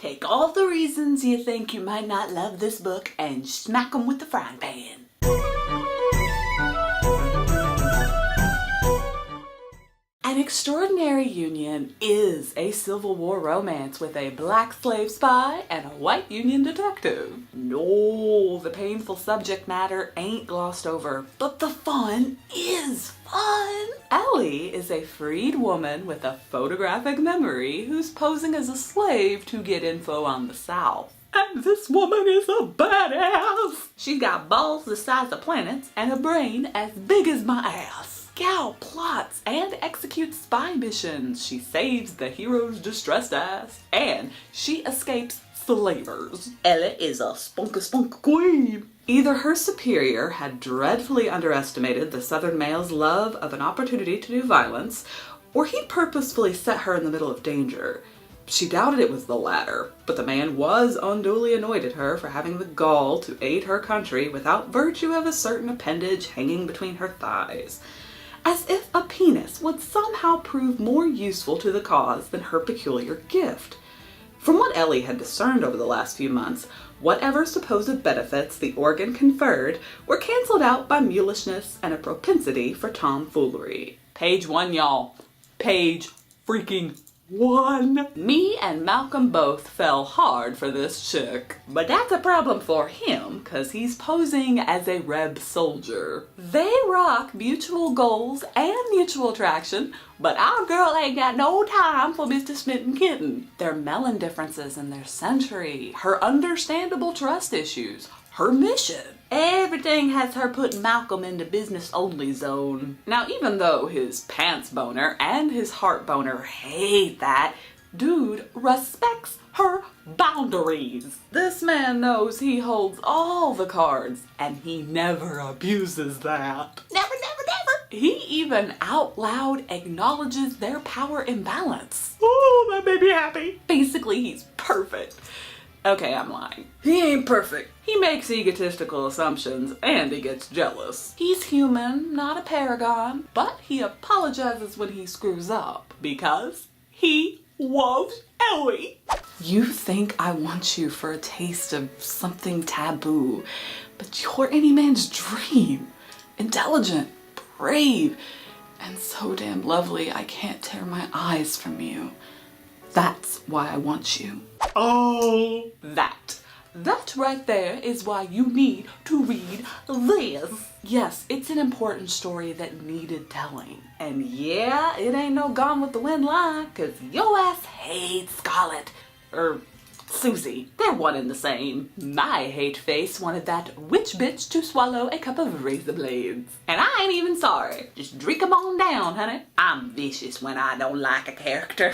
Take all the reasons you think you might not love this book and smack them with the frying pan. An Extraordinary Union is a Civil War romance with a black slave spy and a white Union detective. No, the painful subject matter ain't glossed over, but the fun is fun. Ellie is a freed woman with a photographic memory who's posing as a slave to get info on the South. And this woman is a badass! She's got balls the size of planets and a brain as big as my ass. Gal plots and executes spy missions. She saves the hero's distressed ass, and she escapes slavers. Ellie is a spunk queen. Either her superior had dreadfully underestimated the Southern male's love of an opportunity to do violence, or he purposefully set her in the middle of danger. She doubted it was the latter, but the man was unduly annoyed at her for having the gall to aid her country without virtue of a certain appendage hanging between her thighs. As if a penis would somehow prove more useful to the cause than her peculiar gift. From what Ellie had discerned over the last few months, whatever supposed benefits the organ conferred were cancelled out by mulishness and a propensity for tomfoolery. Page 1, y'all. Page freaking 1. Me and Malcolm both fell hard for this chick. But that's a problem for him, cause he's posing as a Reb soldier. They rock mutual goals and mutual attraction, but our girl ain't got no time for Mr. Smitten Kitten. Their melon differences in their century, her understandable trust issues, her mission. Everything has her putting Malcolm into business only zone. Now, even though his pants boner and his heart boner hate that, dude respects her boundaries. This man knows he holds all the cards and he never abuses that. Never. He even out loud acknowledges their power imbalance. Oh, that made me happy. Basically, he's perfect. Okay, I'm lying. He ain't perfect. He makes egotistical assumptions and he gets jealous. He's human, not a paragon, but he apologizes when he screws up because he loves Ellie. You think I want you for a taste of something taboo, but you're any man's dream. Intelligent, brave, and so damn lovely I can't tear my eyes from you. That's why I want you. Oh, that right there is why you need to read this. Yes, it's an important story that needed telling. And yeah, it ain't no Gone with the Wind lie, cause your ass hates Scarlet. Susie. They're one and the same. My hate face wanted that witch bitch to swallow a cup of razor blades. And I ain't even sorry. Just drink 'em on down, honey. I'm vicious when I don't like a character.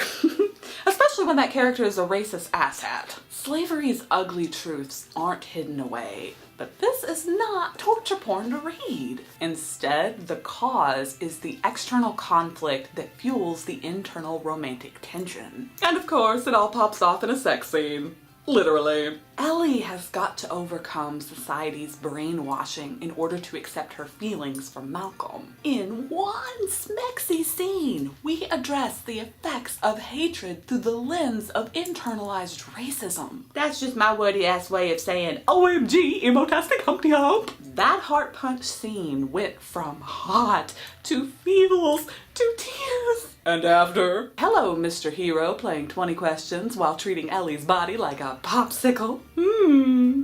Especially when that character is a racist asshat. Slavery's ugly truths aren't hidden away. But this is not torture porn to read. Instead, the cause is the external conflict that fuels the internal romantic tension. And of course, it all pops off in a sex scene. Literally. Ellie has got to overcome society's brainwashing in order to accept her feelings for Malcolm. In one smexy scene, we address the effects of hatred through the lens of internalized racism. That's just my wordy ass way of saying OMG, emotastic Humpty Hump. That heart punch scene went from hot to feels to tears. And after, hello, Mr. Hero playing 20 questions while treating Ellie's body like a popsicle.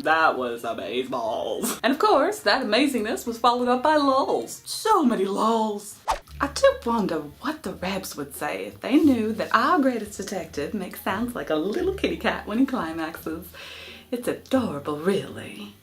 That was amazeballs. And of course, that amazingness was followed up by lulls. So many lulls. I do wonder what the Rebs would say if they knew that our greatest detective makes sounds like a little kitty cat when he climaxes. It's adorable, really.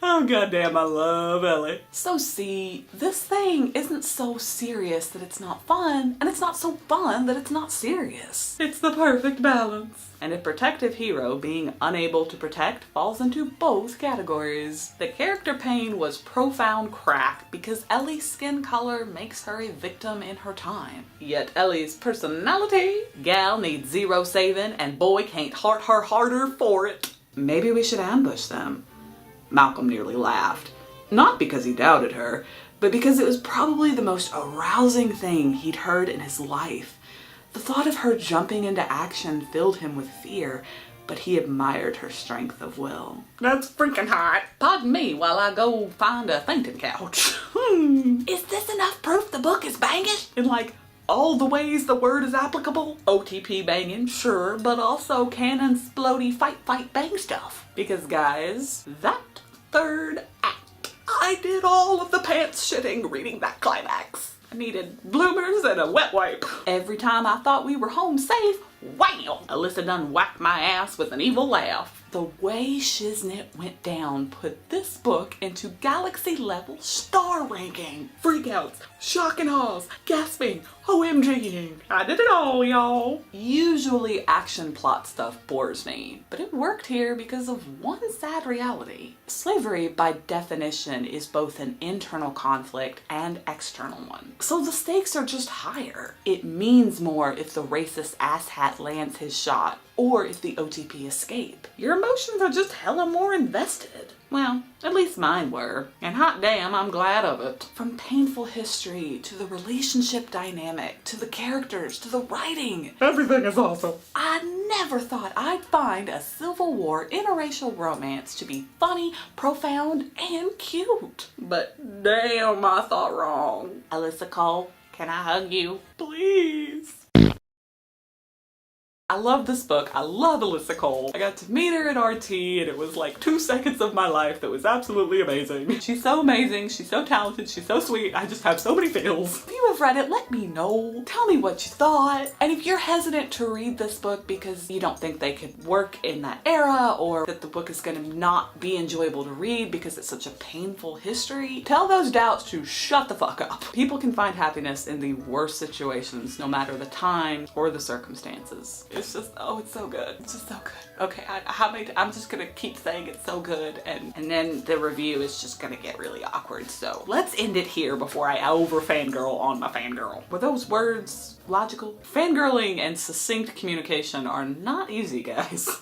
Oh goddamn, I love Ellie. So see, this thing isn't so serious that it's not fun, and it's not so fun that it's not serious. It's the perfect balance. And a protective hero being unable to protect falls into both categories. The character pain was profound crack because Ellie's skin color makes her a victim in her time. Yet Ellie's personality, gal needs zero saving and boy can't heart her harder for it. Maybe we should ambush them. Malcolm nearly laughed. Not because he doubted her, but because it was probably the most arousing thing he'd heard in his life. The thought of her jumping into action filled him with fear, but he admired her strength of will. That's freaking hot. Pardon me while I go find a fainting couch. Is this enough proof the book is banging? In like all the ways the word is applicable? OTP banging, sure, but also canon splody fight bang stuff. Because guys, that third act, I did all of the pants shitting reading that climax. I needed bloomers and a wet wipe. Every time I thought we were home safe, wham! Alyssa done whacked my ass with an evil laugh. The way Shiznit went down put this book into galaxy level star ranking. Freakouts, shock and awes, gasping, OMGing. I did it all, y'all. Usually action plot stuff bores me, but it worked here because of one sad reality. Slavery, by definition, is both an internal conflict and external one. So the stakes are just higher. It means more if the racist asshat lands his shot, or if the OTP escape. Your emotions are just hella more invested. Well, at least mine were. And hot damn, I'm glad of it. From painful history, to the relationship dynamic, to the characters, to the writing. Everything is awesome. I never thought I'd find a Civil War interracial romance to be funny, profound, and cute. But damn, I thought wrong. Alyssa Cole, can I hug you? Please. I love this book. I love Alyssa Cole. I got to meet her at RT and it was like 2 seconds of my life that was absolutely amazing. She's so amazing. She's so talented. She's so sweet. I just have so many feels. If you have read it, let me know. Tell me what you thought. And if you're hesitant to read this book because you don't think they could work in that era or that the book is going to not be enjoyable to read because it's such a painful history, tell those doubts to shut the fuck up. People can find happiness in the worst situations, no matter the time or the circumstances. It's just, oh, it's so good. It's just so good. Okay, I'm just gonna keep saying it's so good and then the review is just gonna get really awkward. So let's end it here before I over fangirl on my fangirl. Were those words logical? Fangirling and succinct communication are not easy, guys.